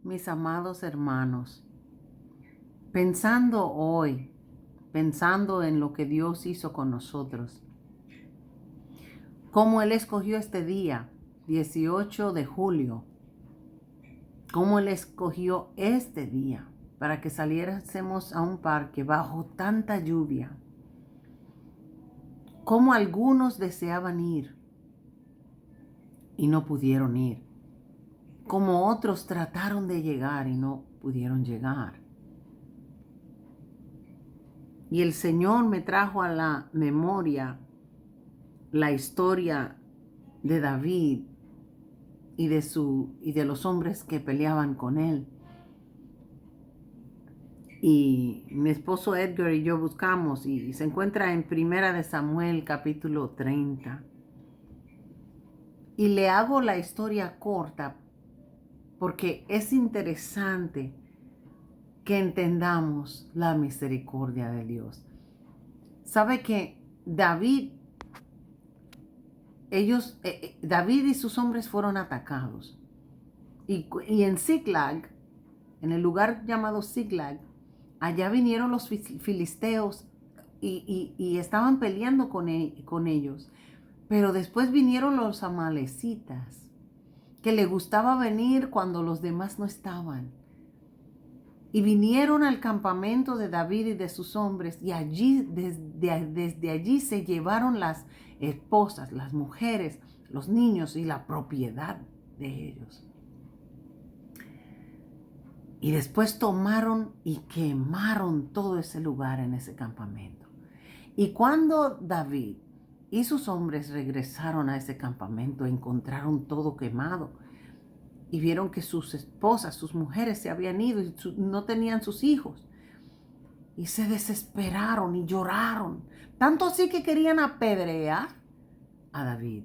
mis amados hermanos, pensando hoy, pensando en lo que Dios hizo con nosotros, cómo Él escogió este día, 18 de julio, cómo Él escogió este día para que saliésemos a un parque bajo tanta lluvia, cómo algunos deseaban ir y no pudieron ir, como otros trataron de llegar y no pudieron llegar. Y el Señor me trajo a la memoria la historia de David y de los hombres que peleaban con él. Y mi esposo Edgar y yo buscamos y se encuentra en Primera de Samuel capítulo 30. Y le hago la historia corta porque es interesante que entendamos la misericordia de Dios. Sabe que David y sus hombres fueron atacados. Y en Ziklag, en el lugar llamado Ziklag, allá vinieron los filisteos y estaban peleando con ellos. Pero después vinieron los amalecitas, que le gustaba venir cuando los demás no estaban. Y vinieron al campamento de David y de sus hombres, y allí, desde allí se llevaron las esposas, las mujeres, los niños y la propiedad de ellos. Y después tomaron y quemaron todo ese lugar en ese campamento. Y cuando David y sus hombres regresaron a ese campamento, encontraron todo quemado. Y vieron que sus esposas, sus mujeres se habían ido y no tenían sus hijos. Y se desesperaron y lloraron. Tanto así que querían apedrear a David.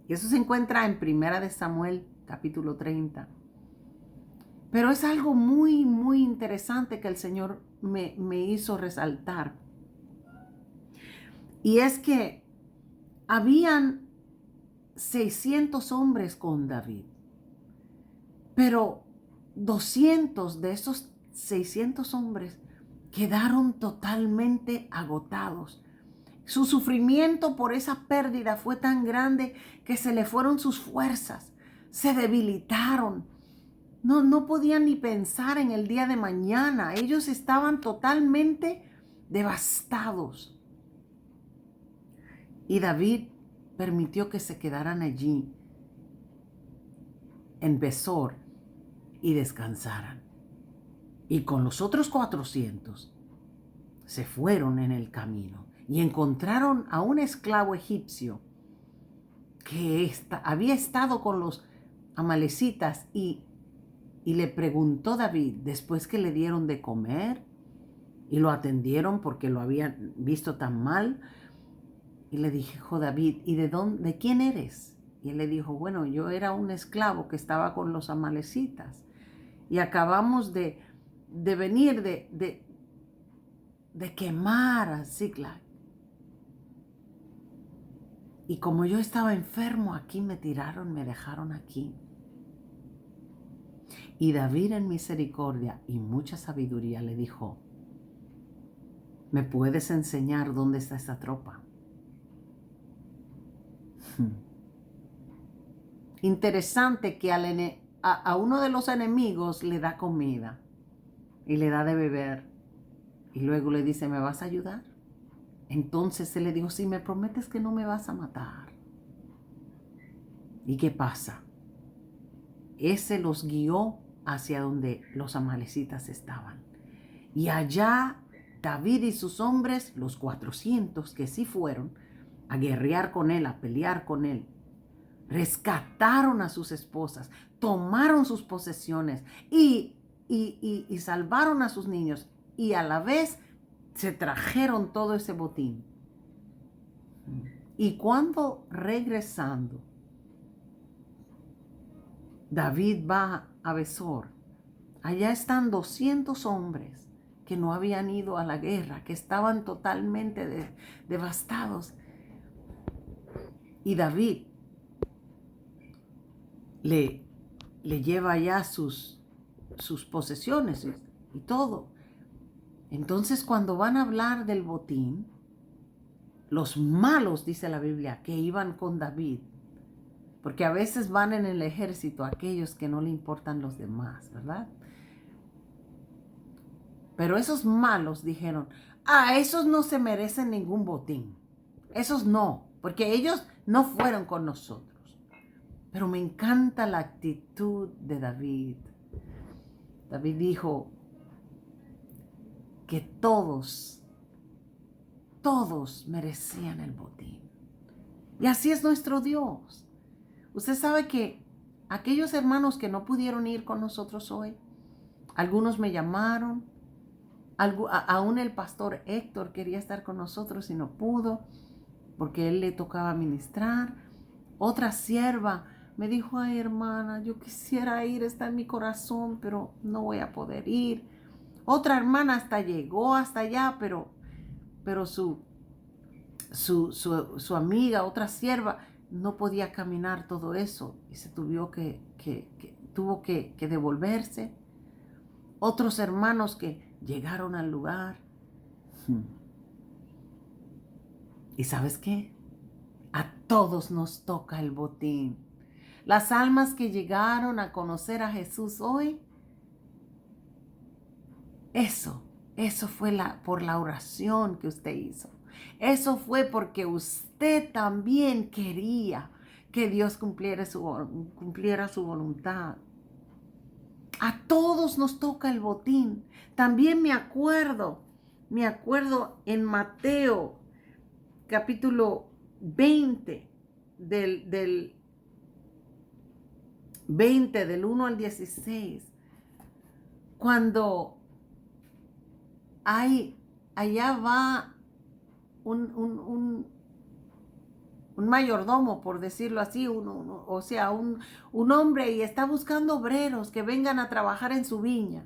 Y eso se encuentra en Primera de Samuel, capítulo 30. Pero es algo muy, muy interesante que el Señor me hizo resaltar. Y es que habían 600 hombres con David. Pero 200 de esos 600 hombres quedaron totalmente agotados. Su sufrimiento por esa pérdida fue tan grande que se le fueron sus fuerzas, se debilitaron. No podían ni pensar en el día de mañana. Ellos estaban totalmente devastados. Y David permitió que se quedaran allí en Besor y descansaran. Y con los otros 400 se fueron en el camino y encontraron a un esclavo egipcio que había estado con los amalecitas y le preguntó David, después que le dieron de comer y lo atendieron porque lo habían visto tan mal, y le dijo David, ¿y de quién eres? Y él le dijo, bueno, yo era un esclavo que estaba con los amalecitas y acabamos de venir de quemar a Ziklag. Y como yo estaba enfermo aquí, me tiraron, me dejaron aquí. Y David en misericordia y mucha sabiduría le dijo, ¿me puedes enseñar dónde está esta tropa? Interesante que a uno de los enemigos le da comida y le da de beber. Y luego le dice, ¿me vas a ayudar? Entonces él le dijo, si me prometes que no me vas a matar. ¿Y qué pasa? Ese los guió hacia donde los amalecitas estaban. Y allá David y sus hombres, los 400 que sí fueron, a guerrear con él, a pelear con él, rescataron a sus esposas, tomaron sus posesiones y salvaron a sus niños. Y a la vez se trajeron todo ese botín. Y cuando regresando, David va a Besor, allá están 200 hombres que no habían ido a la guerra, que estaban totalmente devastados. Y David le lleva allá sus sus posesiones y todo. Entonces, cuando van a hablar del botín, los malos, dice la Biblia, que iban con David, porque a veces van en el ejército aquellos que no le importan los demás, ¿verdad? Pero esos malos dijeron, esos no se merecen ningún botín. Esos no, porque ellos no fueron con nosotros. Pero me encanta la actitud de David. David dijo que todos merecían el botín. Y así es nuestro Dios. Usted sabe que aquellos hermanos que no pudieron ir con nosotros hoy, algunos me llamaron, aún el pastor Héctor quería estar con nosotros y no pudo, porque él le tocaba ministrar. Otra sierva me dijo, ay hermana, yo quisiera ir, está en mi corazón, pero no voy a poder ir. Otra hermana hasta llegó hasta allá, pero su amiga, otra sierva, no podía caminar todo eso y se tuvo que devolverse. Otros hermanos que llegaron al lugar. ¿Y sabes qué? A todos nos toca el botín. Las almas que llegaron a conocer a Jesús hoy, eso fue por la oración que usted hizo. Eso fue porque usted también quería que Dios cumpliera su voluntad. A todos nos toca el botín. También me acuerdo en Mateo capítulo 20 del 1 al 16, cuando allá va un mayordomo, por decirlo así, un hombre, y está buscando obreros que vengan a trabajar en su viña.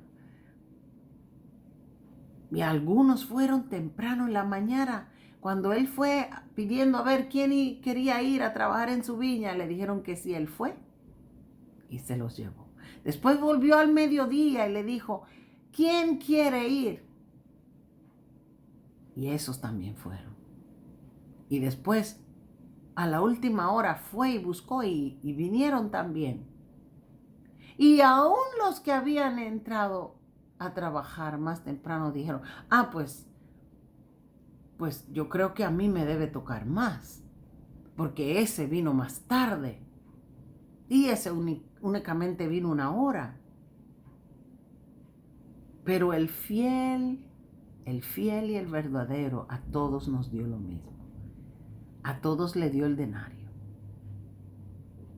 Y algunos fueron temprano en la mañana. Cuando él fue pidiendo a ver quién quería ir a trabajar en su viña, le dijeron que sí, él fue y se los llevó. Después volvió al mediodía y le dijo, ¿quién quiere ir? Y esos también fueron. Y después, a la última hora, fue y buscó y vinieron también. Y aún los que habían entrado a trabajar más temprano dijeron, pues yo creo que a mí me debe tocar más, porque ese vino más tarde y ese únicamente vino una hora. Pero el fiel y el verdadero a todos nos dio lo mismo. A todos le dio el denario.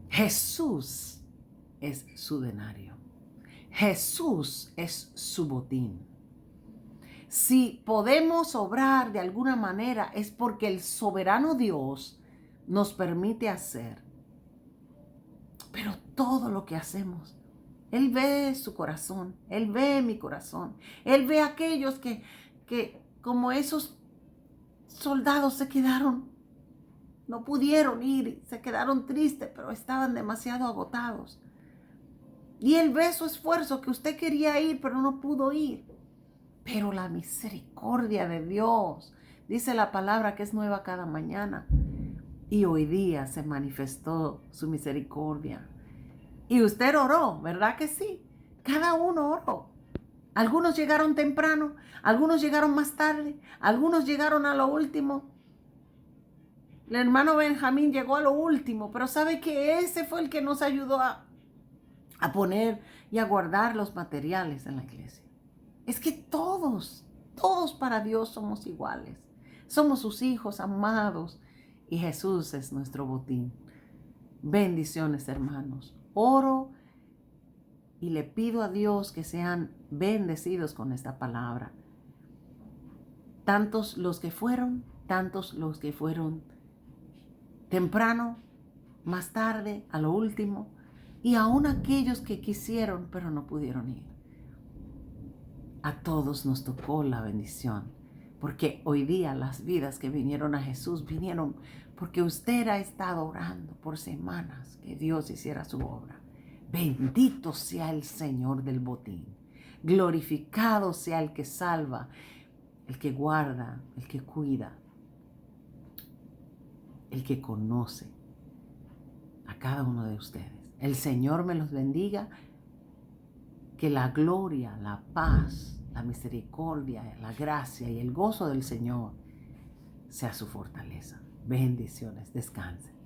Jesús es su denario. Jesús es su botín. Si podemos obrar de alguna manera es porque el soberano Dios nos permite hacer. Pero todo lo que hacemos, Él ve su corazón, Él ve mi corazón. Él ve a aquellos que como esos soldados se quedaron, no pudieron ir, se quedaron tristes, pero estaban demasiado agotados. Y Él ve su esfuerzo, que usted quería ir, pero no pudo ir. Pero la misericordia de Dios, dice la palabra que es nueva cada mañana. Y hoy día se manifestó su misericordia. Y usted oró, ¿verdad que sí? Cada uno oró. Algunos llegaron temprano, algunos llegaron más tarde, algunos llegaron a lo último. El hermano Benjamín llegó a lo último, pero sabe que ese fue el que nos ayudó a poner y a guardar los materiales en la iglesia. Es que todos para Dios somos iguales. Somos sus hijos amados y Jesús es nuestro botín. Bendiciones, hermanos. Oro y le pido a Dios que sean bendecidos con esta palabra. Tantos los que fueron temprano, más tarde, a lo último, y aún aquellos que quisieron pero no pudieron ir. A todos nos tocó la bendición, porque hoy día las vidas que vinieron a Jesús vinieron porque usted ha estado orando por semanas que Dios hiciera su obra. Bendito sea el Señor del botín. Glorificado sea el que salva, el que guarda, el que cuida, el que conoce a cada uno de ustedes. El Señor me los bendiga. Que la gloria, la paz, la misericordia, la gracia y el gozo del Señor sea su fortaleza. Bendiciones. Descansen.